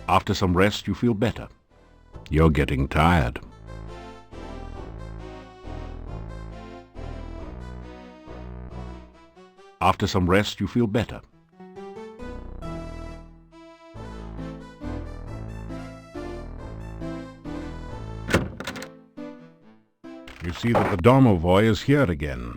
After some rest, you feel better. You're getting tired. After some rest, you feel better. You see that the domovoi is here again.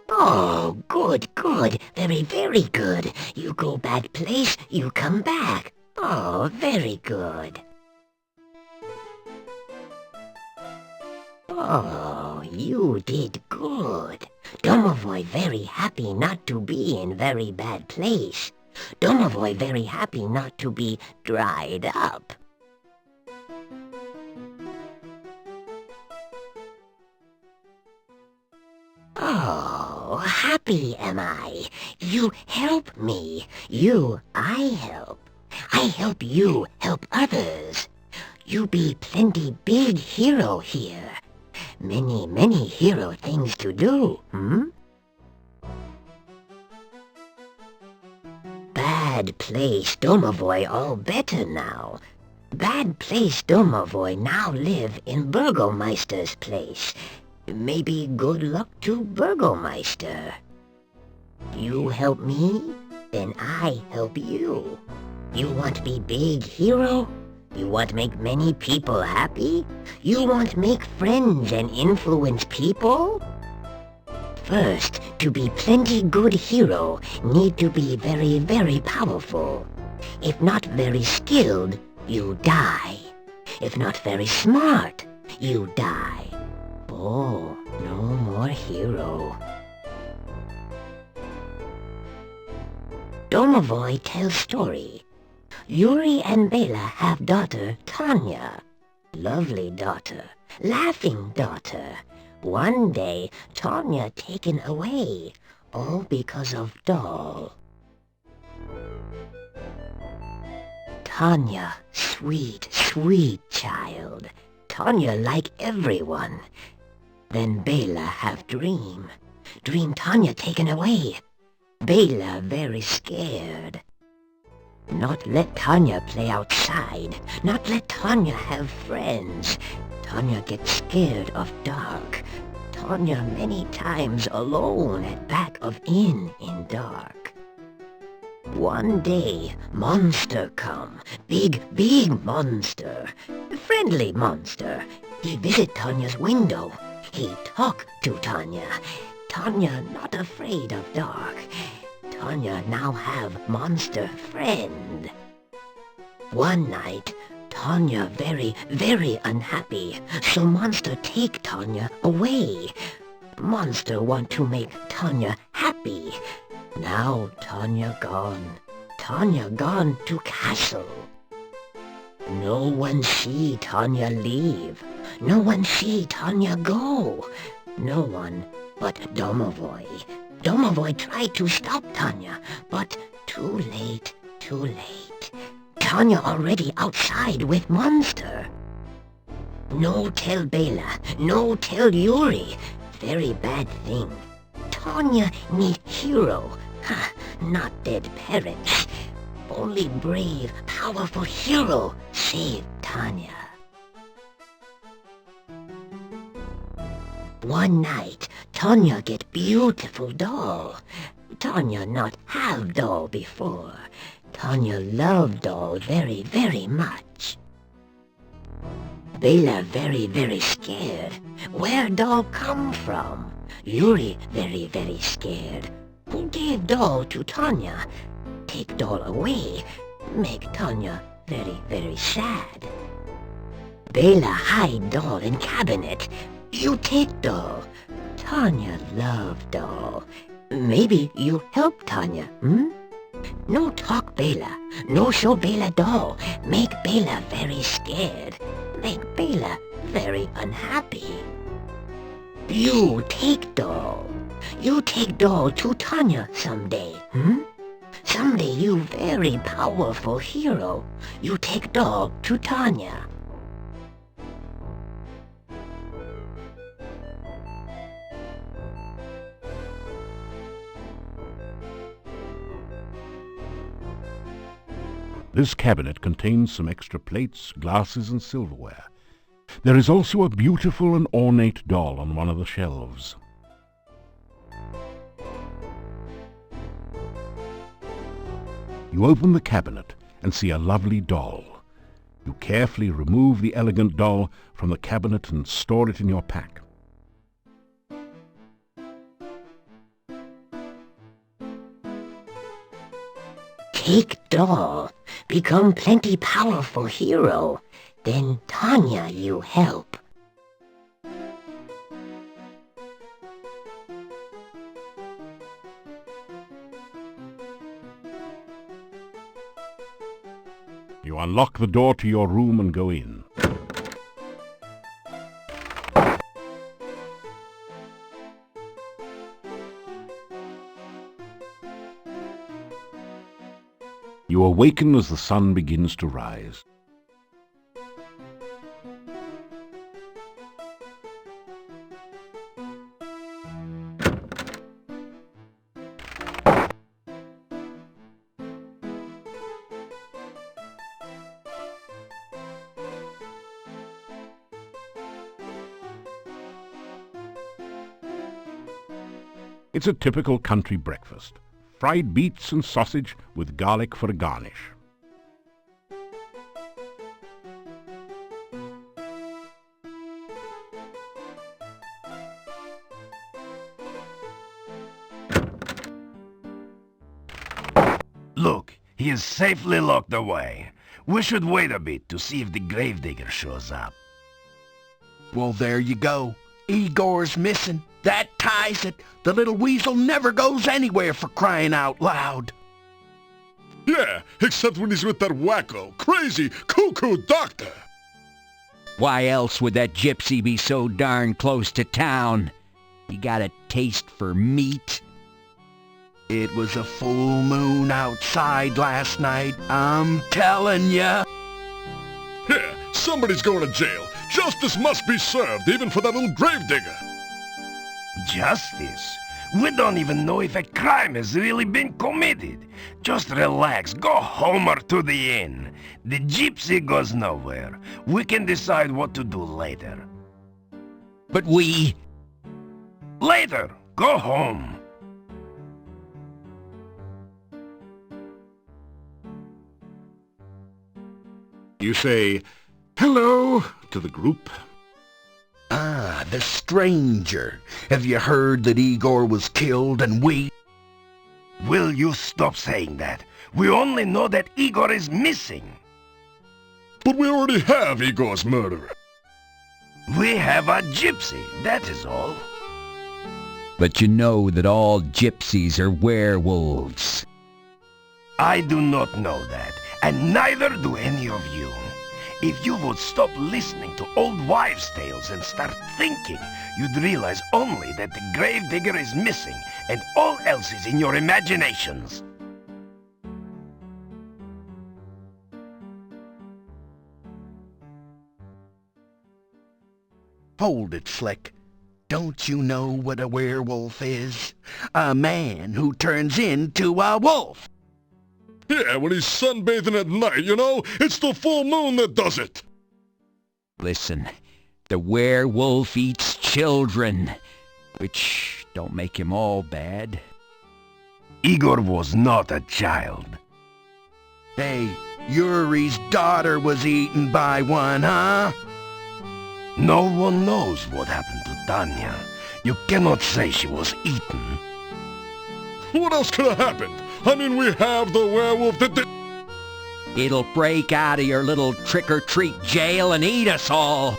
Oh, good, good, very, very good. You go bad place, you come back. Oh, very good. Oh, you did good. Domovoi very happy not to be in very bad place. Domovoi very happy not to be dried up. Oh, happy am I. You help me. I help. I help you help others. You be plenty big hero here. Many, many hero things to do, Bad place Domovoi all better now. Bad place Domovoi now live in Burgomeister's place. Maybe good luck to Burgomeister. You help me, then I help you. You want be big hero? You want make many people happy? You want make friends and influence people? First, to be plenty good hero, need to be very, very powerful. If not very skilled, you die. If not very smart, you die. Oh, no more hero. Domovoi tells story. Yuri and Bela have daughter Tanya. Lovely daughter, laughing daughter. One day, Tanya taken away, all because of doll. Tanya, sweet, sweet child. Tanya like everyone. Then Bela have dream. Dream Tanya taken away. Bela very scared. Not let Tanya play outside. Not let Tanya have friends. Tanya gets scared of dark. Tanya many times alone at back of inn in dark. One day, monster come. Big, big monster. Friendly monster. He visit Tanya's window. He talk to Tanya. Tanya not afraid of dark. Tanya now have monster friend. One night, Tanya very, very unhappy, so monster take Tanya away. Monster want to make Tanya happy. Now Tanya gone. Tanya gone to castle. No one see Tanya leave. No one see Tanya go. No one but Domovoi. Domovoi tried to stop Tanya, but too late, too late. Tanya already outside with monster. No tell Bela, no tell Yuri. Very bad thing. Tanya need hero, not dead parents. Only brave, powerful hero save Tanya. One night, Tanya get beautiful doll. Tanya not have doll before. Tanya love doll very, very much. Bela very, very scared. Where doll come from? Yuri very, very scared. Who gave doll to Tanya? Take doll away. Make Tanya very, very sad. Bela hide doll in cabinet. You take doll. Tanya love doll. Maybe you help Tanya, No talk Bela. No show Bela doll. Make Bela very scared. Make Bela very unhappy. You take doll. You take doll to Tanya someday, Someday you very powerful hero. You take doll to Tanya. This cabinet contains some extra plates, glasses, and silverware. There is also a beautiful and ornate doll on one of the shelves. You open the cabinet and see a lovely doll. You carefully remove the elegant doll from the cabinet and store it in your pack. Take doll, become plenty powerful hero. Then Tanya you help. You unlock the door to your room and go in. You awaken as the sun begins to rise. It's a typical country breakfast. Fried beets and sausage with garlic for a garnish. Look, he is safely locked away. We should wait a bit to see if the gravedigger shows up. Well, there you go. Igor's missing. That ties it. The little weasel never goes anywhere, for crying out loud. Yeah, except when he's with that wacko, crazy, cuckoo doctor. Why else would that gypsy be so darn close to town? He got a taste for meat. It was a full moon outside last night, I'm telling ya. Yeah, somebody's going to jail. Justice must be served, even for that little gravedigger. Justice? We don't even know if a crime has really been committed. Just relax, go home or to the inn. The gypsy goes nowhere. We can decide what to do later. But we... Later, go home. You say, "Hello," to the group. Ah, the stranger. Have you heard that Igor was killed and we... Will you stop saying that? We only know that Igor is missing. But we already have Igor's murderer. We have a gypsy, that is all. But you know that all gypsies are werewolves. I do not know that, and neither do any of you. If you would stop listening to old wives' tales and start thinking, you'd realize only that the gravedigger is missing and all else is in your imaginations. Hold it, Slick. Don't you know what a werewolf is? A man who turns into a wolf. Yeah, when he's sunbathing at night, you know? It's the full moon that does it. Listen, the werewolf eats children, which don't make him all bad. Igor was not a child. Hey, Yuri's daughter was eaten by one, huh? No one knows what happened to Tanya. You cannot say she was eaten. What else could have happened? I mean, we have the werewolf that did... It'll break out of your little trick-or-treat jail and eat us all.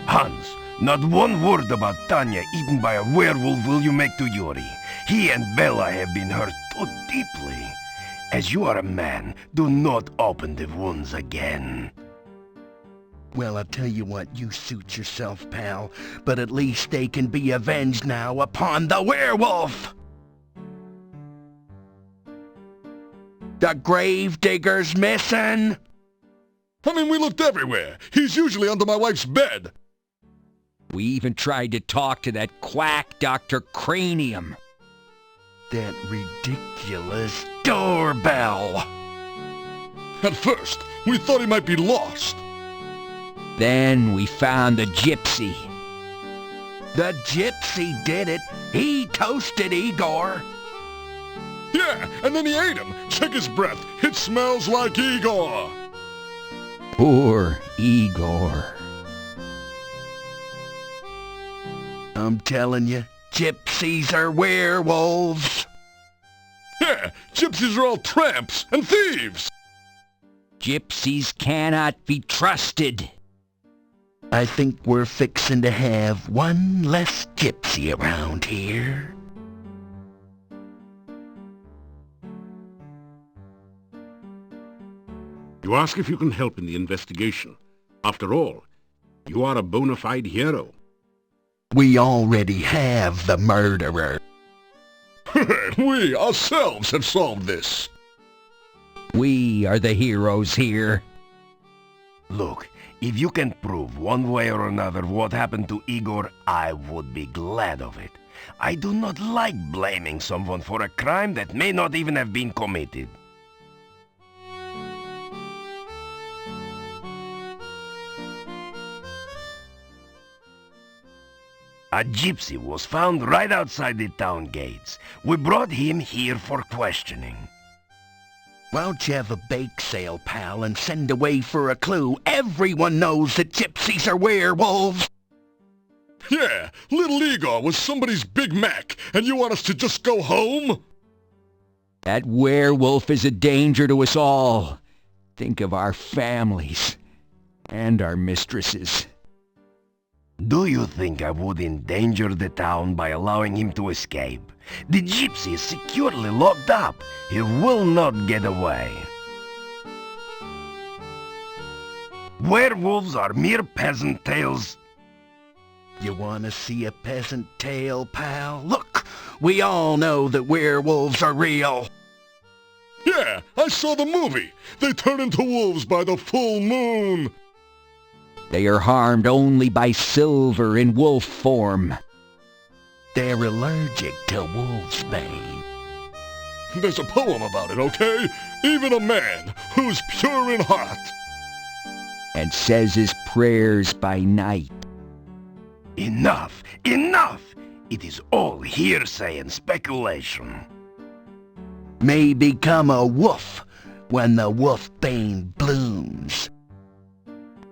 Hans, not one word about Tanya eaten by a werewolf will you make to Yuri. He and Bella have been hurt too deeply. As you are a man, do not open the wounds again. Well, I'll tell you what, you suit yourself, pal. But at least they can be avenged now upon the werewolf! The gravedigger's missing! I mean, we looked everywhere. He's usually under my wife's bed. We even tried to talk to that quack Dr. Cranium. That ridiculous doorbell! At first, we thought he might be lost. Then we found the gypsy. The gypsy did it. He toasted Igor. Yeah, and then he ate him. Check his breath. It smells like Igor. Poor Igor. I'm telling you, gypsies are werewolves. Yeah, gypsies are all tramps and thieves. Gypsies cannot be trusted. I think we're fixin' to have one less gypsy around here. You ask if you can help in the investigation. After all, you are a bona fide hero. We already have the murderer. We ourselves have solved this. We are the heroes here. Look, if you can prove one way or another what happened to Igor, I would be glad of it. I do not like blaming someone for a crime that may not even have been committed. A gypsy was found right outside the town gates. We brought him here for questioning. Why don't you have a bake sale, pal, and send away for a clue? Everyone knows that gypsies are werewolves. Yeah, little Igor was somebody's Big Mac, and you want us to just go home? That werewolf is a danger to us all. Think of our families and our mistresses. Do you think I would endanger the town by allowing him to escape? The gypsy is securely locked up. He will not get away. Werewolves are mere peasant tales. You want to see a peasant tale, pal? Look, we all know that werewolves are real. Yeah, I saw the movie. They turn into wolves by the full moon. They are harmed only by silver in wolf form. They're allergic to wolfsbane. There's a poem about it, okay? Even a man who's pure in heart. And says his prayers by night. Enough! Enough! It is all hearsay and speculation. May become a wolf when the wolfbane blooms.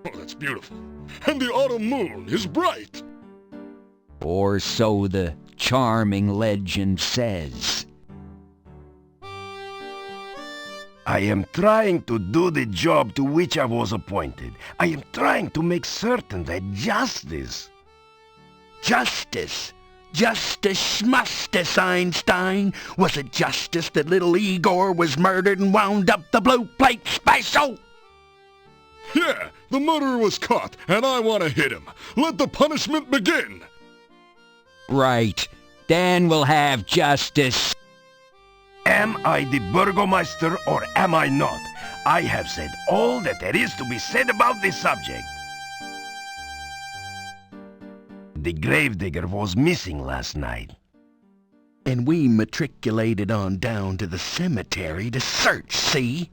Oh, that's beautiful. And the autumn moon is bright. Or so the charming legend says. I am trying to do the job to which I was appointed. I am trying to make certain that justice... Justice! Justice schmustice, Einstein! Was it justice that little Igor was murdered and wound up the Blue Plate Special? Yeah, the murderer was caught, and I want to hit him. Let the punishment begin. Right. Then we'll have justice. Am I the Burgomaster or am I not? I have said all that there is to be said about this subject. The gravedigger was missing last night. And we matriculated on down to the cemetery to search, see?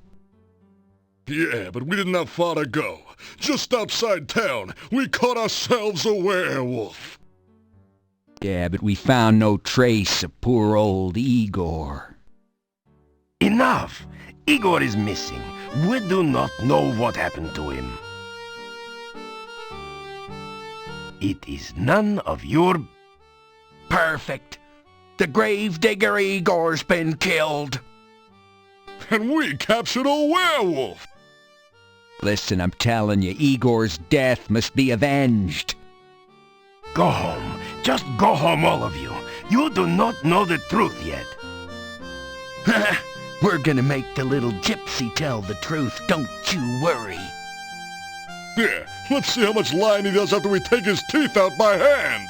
Yeah, but we didn't have far to go. Just outside town, we caught ourselves a werewolf. Yeah, but we found no trace of poor old Igor. Enough! Igor is missing. We do not know what happened to him. It is none of your... Perfect. The gravedigger Igor's been killed. And we captured a werewolf! Listen, I'm telling you, Igor's death must be avenged. Go home. Just go home, all of you. You do not know the truth yet. We're gonna make the little gypsy tell the truth, don't you worry. Yeah, let's see how much lying he does after we take his teeth out by hand.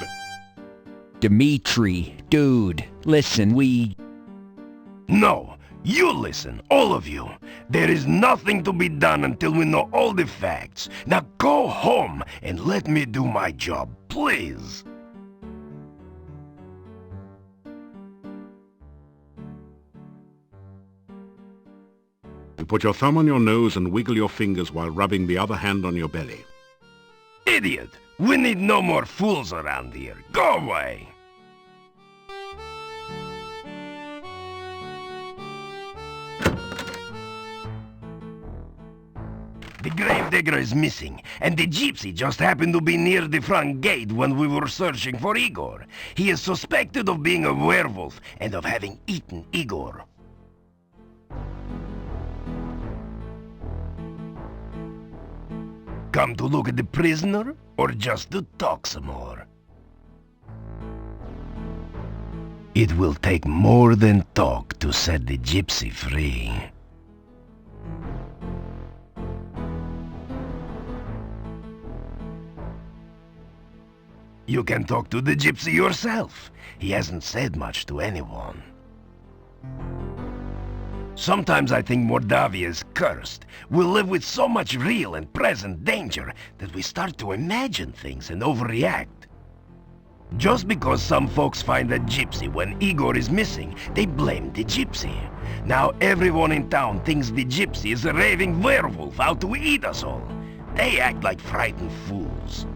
Dmitri, dude, listen, No, you listen, all of you. There is nothing to be done until we know all the facts. Now go home and let me do my job, please. You put your thumb on your nose and wiggle your fingers while rubbing the other hand on your belly. Idiot! We need no more fools around here. Go away! The gravedigger is missing, and the gypsy just happened to be near the front gate when we were searching for Igor. He is suspected of being a werewolf and of having eaten Igor. Come to look at the prisoner, or just to talk some more? It will take more than talk to set the gypsy free. You can talk to the gypsy yourself. He hasn't said much to anyone. Sometimes I think Mordavia is cursed. We live with so much real and present danger that we start to imagine things and overreact. Just because some folks find a gypsy when Igor is missing, they blame the gypsy. Now everyone in town thinks the gypsy is a raving werewolf out to eat us all. They act like frightened fools.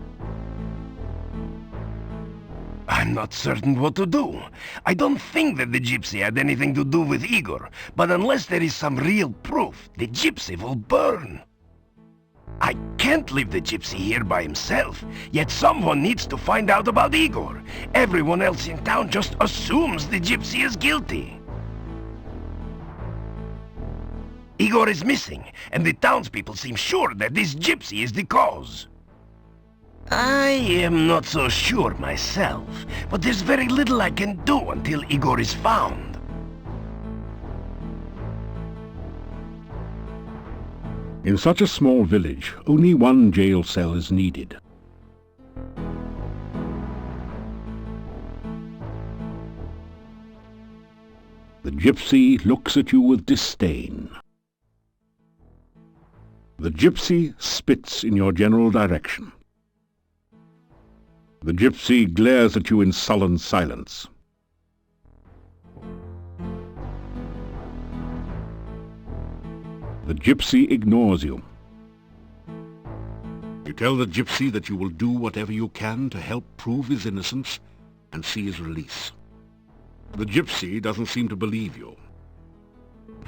I'm not certain what to do. I don't think that the gypsy had anything to do with Igor, but unless there is some real proof, the gypsy will burn. I can't leave the gypsy here by himself, yet someone needs to find out about Igor. Everyone else in town just assumes the gypsy is guilty. Igor is missing, and the townspeople seem sure that this gypsy is the cause. I am not so sure myself, but there's very little I can do until Igor is found. In such a small village, only one jail cell is needed. The gypsy looks at you with disdain. The gypsy spits in your general direction. The gypsy glares at you in sullen silence. The gypsy ignores you. You tell the gypsy that you will do whatever you can to help prove his innocence and see his release. The gypsy doesn't seem to believe you.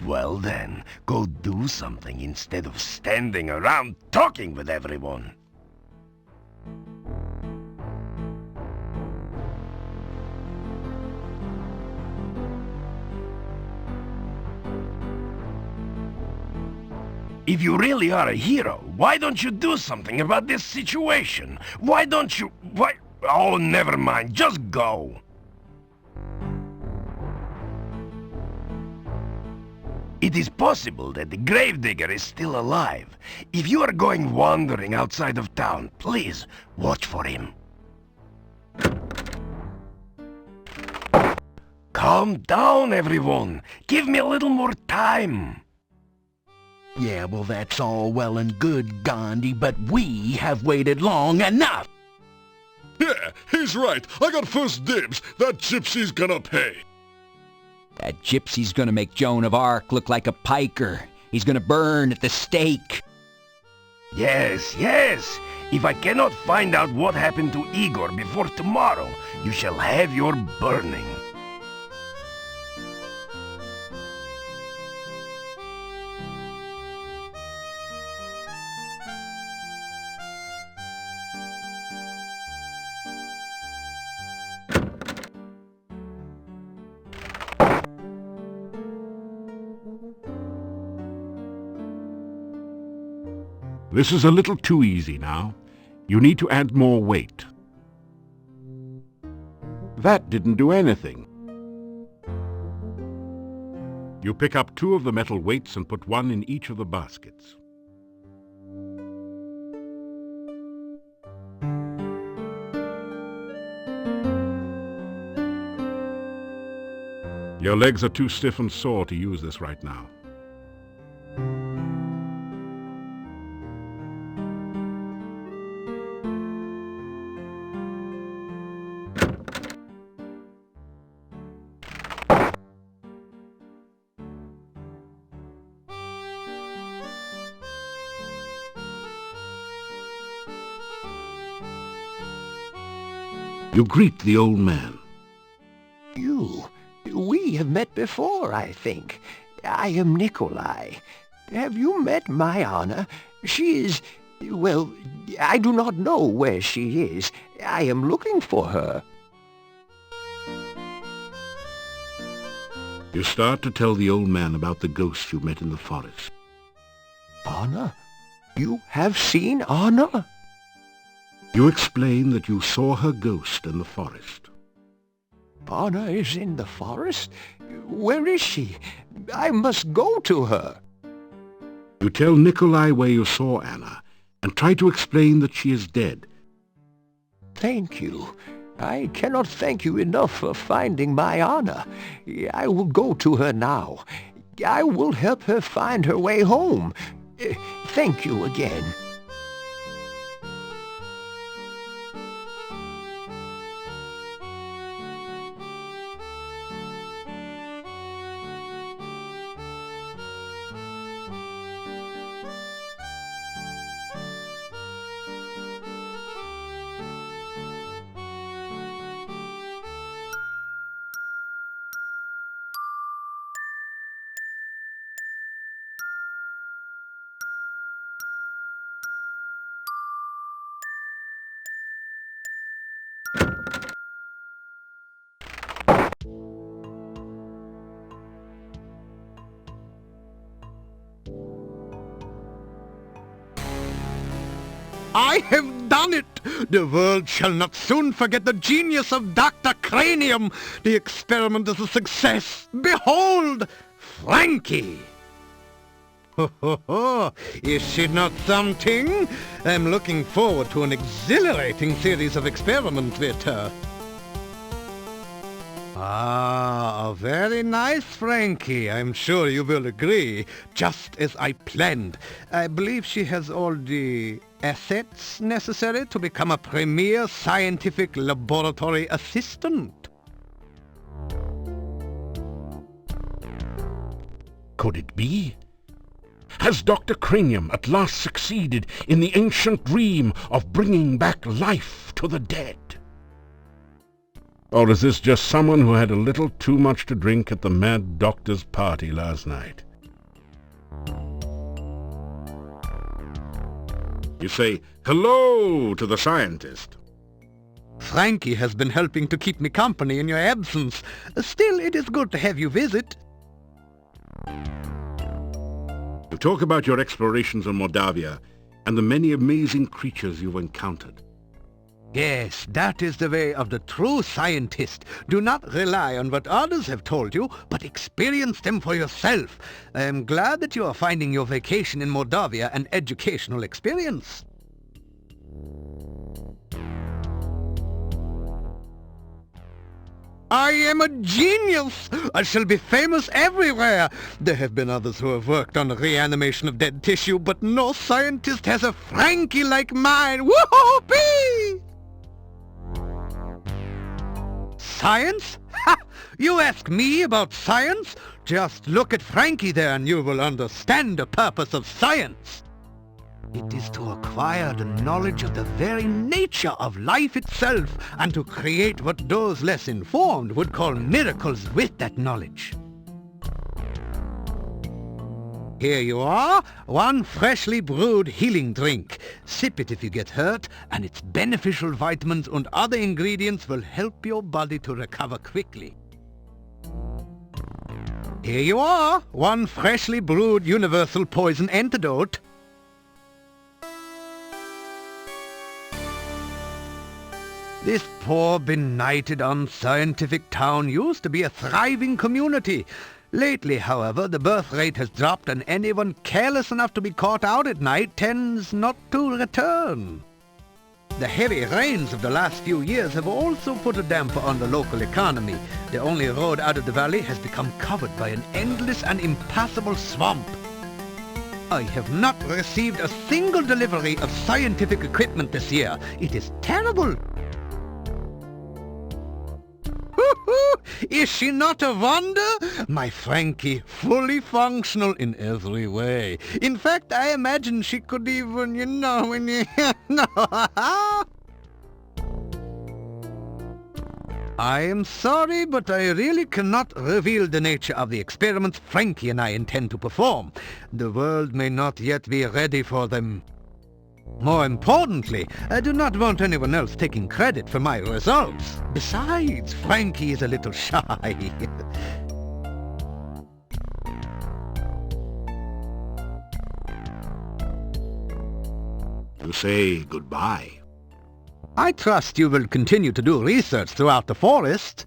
Well then, go do something instead of standing around talking with everyone. If you really are a hero, why don't you do something about this situation? Why don't you... Oh, never mind. Just go. It is possible that the gravedigger is still alive. If you are going wandering outside of town, please watch for him. Calm down, everyone. Give me a little more time. Yeah, well, that's all well and good, Gandhi, but we have waited long enough. Yeah, he's right. I got first dibs. That gypsy's gonna pay. That gypsy's gonna make Joan of Arc look like a piker. He's gonna burn at the stake. Yes, yes. If I cannot find out what happened to Igor before tomorrow, you shall have your burning. This is a little too easy now. You need to add more weight. That didn't do anything. You pick up 2 of the metal weights and put 1 in each of the baskets. Your legs are too stiff and sore to use this right now. You greet the old man. We have met before, I think. I am Nikolai. Have you met my Anna? She is... well, I do not know where she is. I am looking for her. You start to tell the old man about the ghost you met in the forest. Anna? You have seen Anna? You explain that you saw her ghost in the forest. Anna is in the forest? Where is she? I must go to her. You tell Nikolai where you saw Anna, and try to explain that she is dead. Thank you. I cannot thank you enough for finding my Anna. I will go to her now. I will help her find her way home. Thank you again. I have done it! The world shall not soon forget the genius of Dr. Cranium. The experiment is a success. Behold, Frankie! Ho, ho, ho. Is she not something? I'm looking forward to an exhilarating series of experiments with her. Ah, a very nice Frankie. I'm sure you will agree. Just as I planned. I believe she has all the assets necessary to become a premier scientific laboratory assistant. Could it be? Has Dr. Cranium at last succeeded in the ancient dream of bringing back life to the dead? Or is this just someone who had a little too much to drink at the mad doctor's party last night? You say hello to the scientist. Frankie has been helping to keep me company in your absence. Still, it is good to have you visit. You talk about your explorations in Moldavia and the many amazing creatures you've encountered. Yes, that is the way of the true scientist. Do not rely on what others have told you, but experience them for yourself. I am glad that you are finding your vacation in Moldavia an educational experience. I am a genius! I shall be famous everywhere! There have been others who have worked on the reanimation of dead tissue, but no scientist has a Frankie like mine! Whoopee! Science? Ha! You ask me about science? Just look at Frankie there and you will understand the purpose of science. It is to acquire the knowledge of the very nature of life itself and to create what those less informed would call miracles with that knowledge. Here you are, one freshly brewed healing drink. Sip it if you get hurt, and its beneficial vitamins and other ingredients will help your body to recover quickly. Here you are, one freshly brewed universal poison antidote. This poor, benighted, unscientific town used to be a thriving community. Lately, however, the birth rate has dropped and anyone careless enough to be caught out at night tends not to return. The heavy rains of the last few years have also put a damper on the local economy. The only road out of the valley has become covered by an endless and impassable swamp. I have not received a single delivery of scientific equipment this year. It is terrible. Is she not a wonder? My Frankie, fully functional in every way. In fact, I imagine she could even, I am sorry, but I really cannot reveal the nature of the experiments Frankie and I intend to perform. The world may not yet be ready for them. More importantly, I do not want anyone else taking credit for my results. Besides, Frankie is a little shy. You say goodbye. I trust you will continue to do research throughout the forest.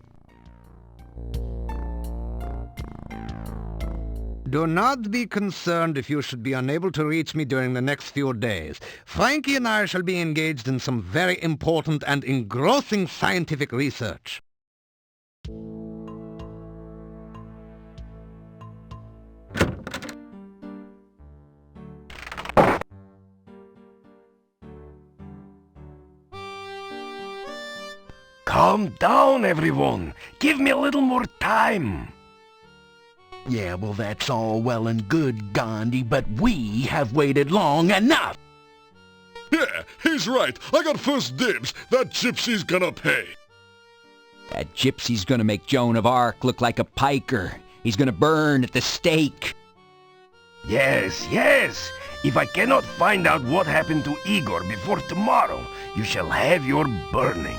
Do not be concerned if you should be unable to reach me during the next few days. Frankie and I shall be engaged in some very important and engrossing scientific research. Calm down, everyone. Give me a little more time. Yeah, well, that's all well and good, Gandhi, but we have waited long enough. Yeah, he's right. I got first dibs. That gypsy's gonna pay. That gypsy's gonna make Joan of Arc look like a piker. He's gonna burn at the stake. Yes, yes. If I cannot find out what happened to Igor before tomorrow, you shall have your burning.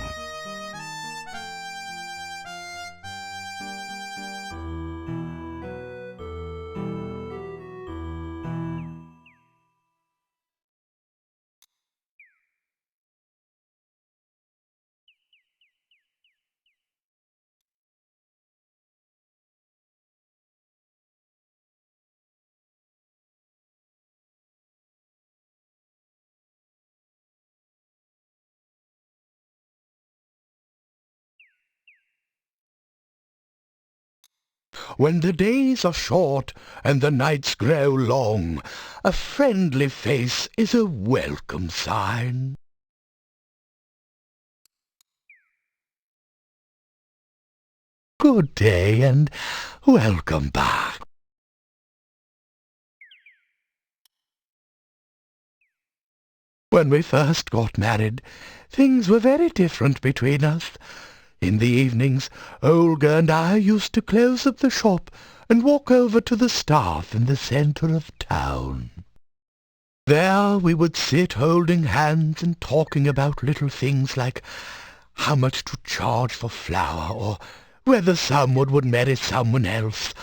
When the days are short and the nights grow long, a friendly face is a welcome sign. Good day and welcome back. When we first got married, things were very different between us. In the evenings, Olga and I used to close up the shop and walk over to the staff in the centre of town. There we would sit holding hands and talking about little things like how much to charge for flour or whether someone would marry someone else.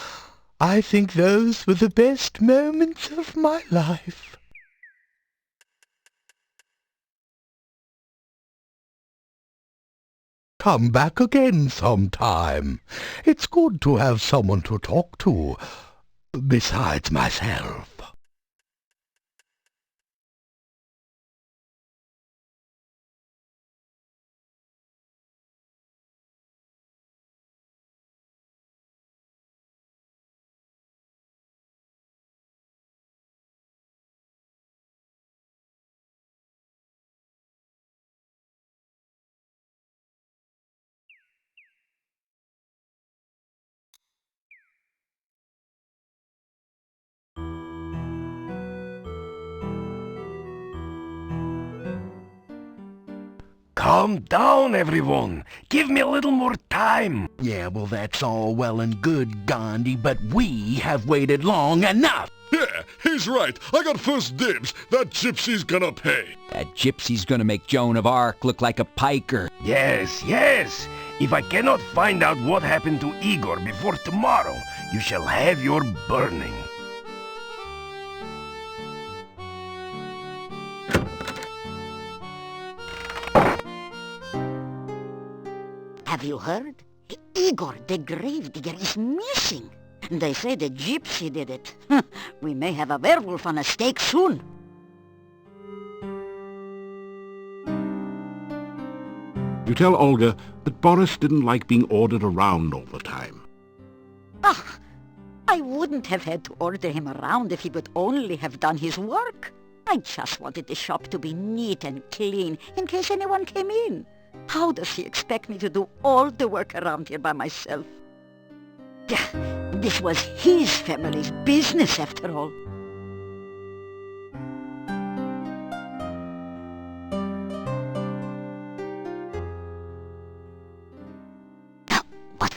I think those were the best moments of my life. Come back again sometime. It's good to have someone to talk to, besides myself. Calm down, everyone. Give me a little more time. Yeah, well, that's all well and good, Gandhi, but we have waited long enough. Yeah, he's right. I got first dibs. That gypsy's gonna pay. That gypsy's gonna make Joan of Arc look like a piker. Yes, yes. If I cannot find out what happened to Igor before tomorrow, you shall have your burning. Have you heard? Igor the Gravedigger is missing. They say the gypsy did it. We may have a werewolf on a stake soon. You tell Olga that Boris didn't like being ordered around all the time. Ah, I wouldn't have had to order him around if he would only have done his work. I just wanted the shop to be neat and clean in case anyone came in. How does he expect me to do all the work around here by myself? This was his family's business after all.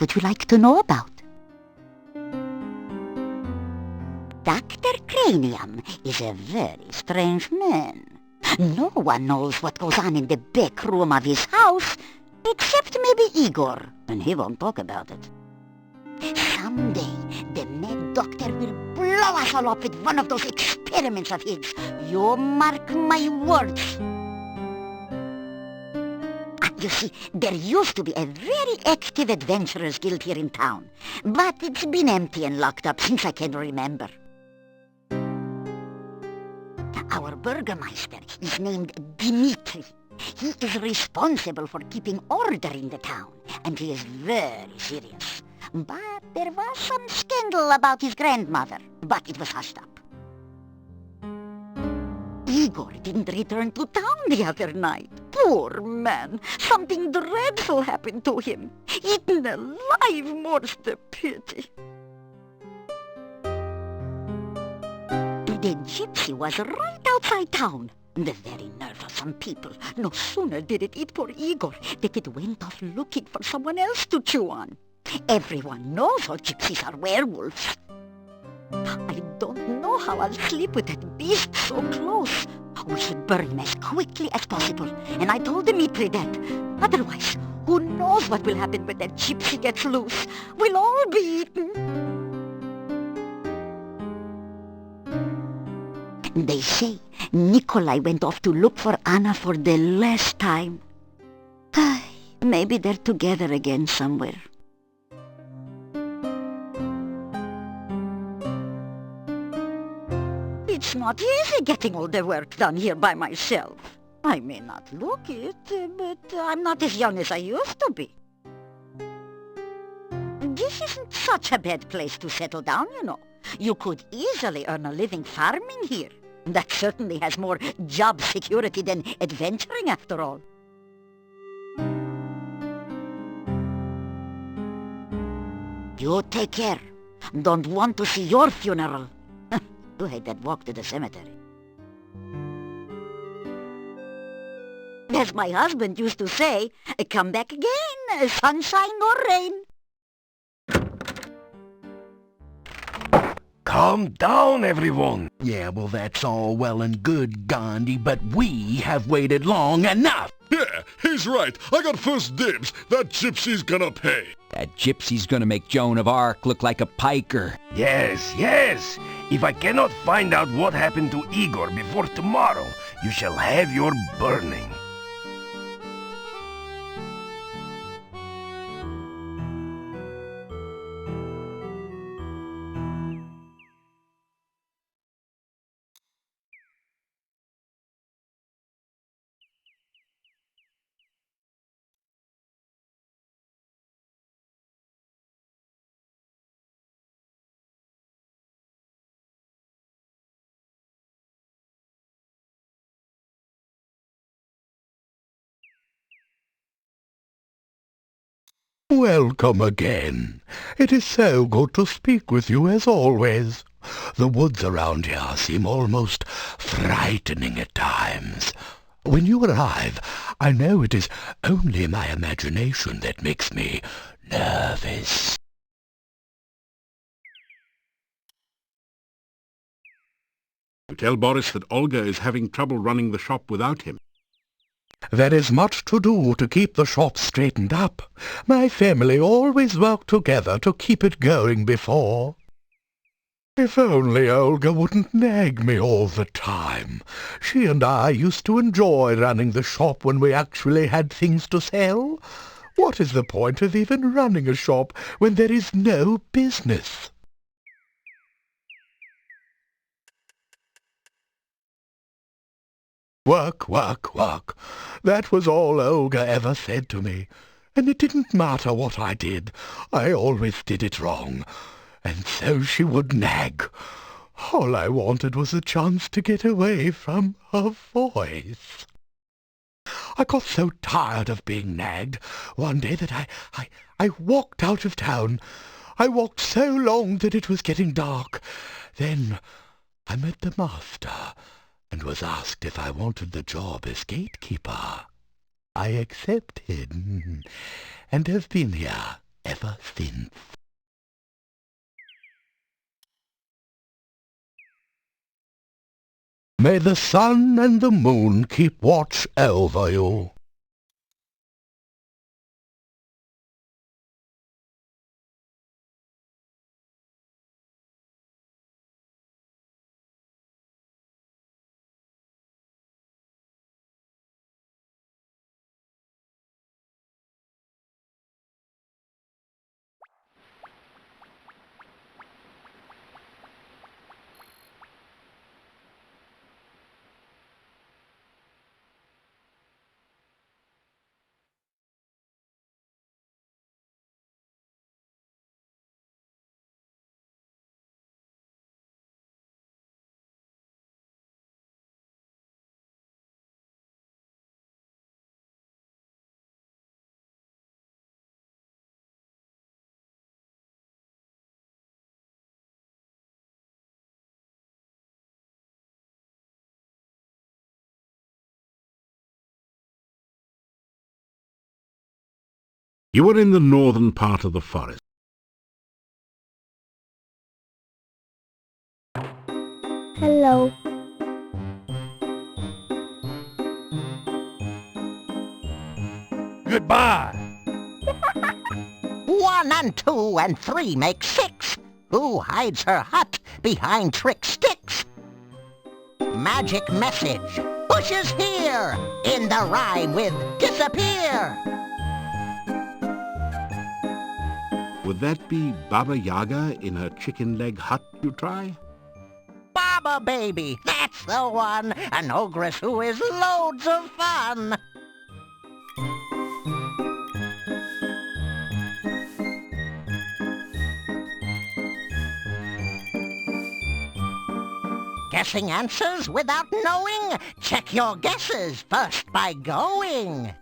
would you like to know about? Dr. Cranium is a very strange man. No one knows what goes on in the back room of his house, except maybe Igor, and he won't talk about it. Someday, the mad doctor will blow us all up with one of those experiments of his. You mark my words. You see, there used to be a very active adventurers guild here in town, but it's been empty and locked up since I can remember. Our burgomaster is named Dimitri. He is responsible for keeping order in the town, and he is very serious. But there was some scandal about his grandmother, but it was hushed up. Igor didn't return to town the other night. Poor man, something dreadful happened to him. Eaten alive, more's the pity. The gypsy was right outside town. The very nerve of some people. No sooner did it eat poor Igor than it went off looking for someone else to chew on. Everyone knows all gypsies are werewolves. I don't know how I'll sleep with that beast so close. We should burn him as quickly as possible, and I told Dimitri that. Otherwise, who knows what will happen when that gypsy gets loose? We'll all be eaten. They say Nikolai went off to look for Anna for the last time. Maybe they're together again somewhere. It's not easy getting all the work done here by myself. I may not look it, but I'm not as young as I used to be. This isn't such a bad place to settle down, you know. You could easily earn a living farming here. That certainly has more job security than adventuring, after all. You take care. Don't want to see your funeral. You hate that walk to the cemetery. As my husband used to say, come back again, sunshine or rain. Calm down, everyone. Yeah, well, that's all well and good, Gandhi, but we have waited long enough. Yeah, he's right. I got first dibs. That gypsy's gonna pay. That gypsy's gonna make Joan of Arc look like a piker. Yes, yes. If I cannot find out what happened to Igor before tomorrow, you shall have your burning. Welcome again. It is so good to speak with you as always. The woods around here seem almost frightening at times. When you arrive, I know it is only my imagination that makes me nervous. You tell Boris that Olga is having trouble running the shop without him. There is much to do to keep the shop straightened up. My family always worked together to keep it going before. If only Olga wouldn't nag me all the time. She and I used to enjoy running the shop when we actually had things to sell. What is the point of even running a shop when there is no business? Work, work, work. That was all Olga ever said to me. And it didn't matter what I did. I always did it wrong. And so she would nag. All I wanted was a chance to get away from her voice. I got so tired of being nagged one day that I walked out of town. I walked so long that it was getting dark. Then I met the master and was asked if I wanted the job as gatekeeper. I accepted, and have been here ever since. May the sun and the moon keep watch over you. You are in the northern part of the forest. Hello. Goodbye. 1 and 2 and 3 make 6. Who hides her hut behind trick sticks? Magic message. Bushes here. In the rhyme with disappear. Would that be Baba Yaga in her chicken leg hut you try? Baba baby, that's the one. An ogress who is loads of fun. Guessing answers without knowing? Check your guesses first by going.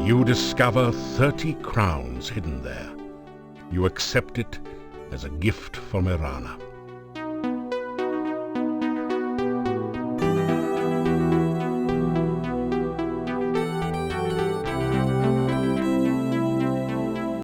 You discover 30 crowns hidden there. You accept it as a gift from Irana.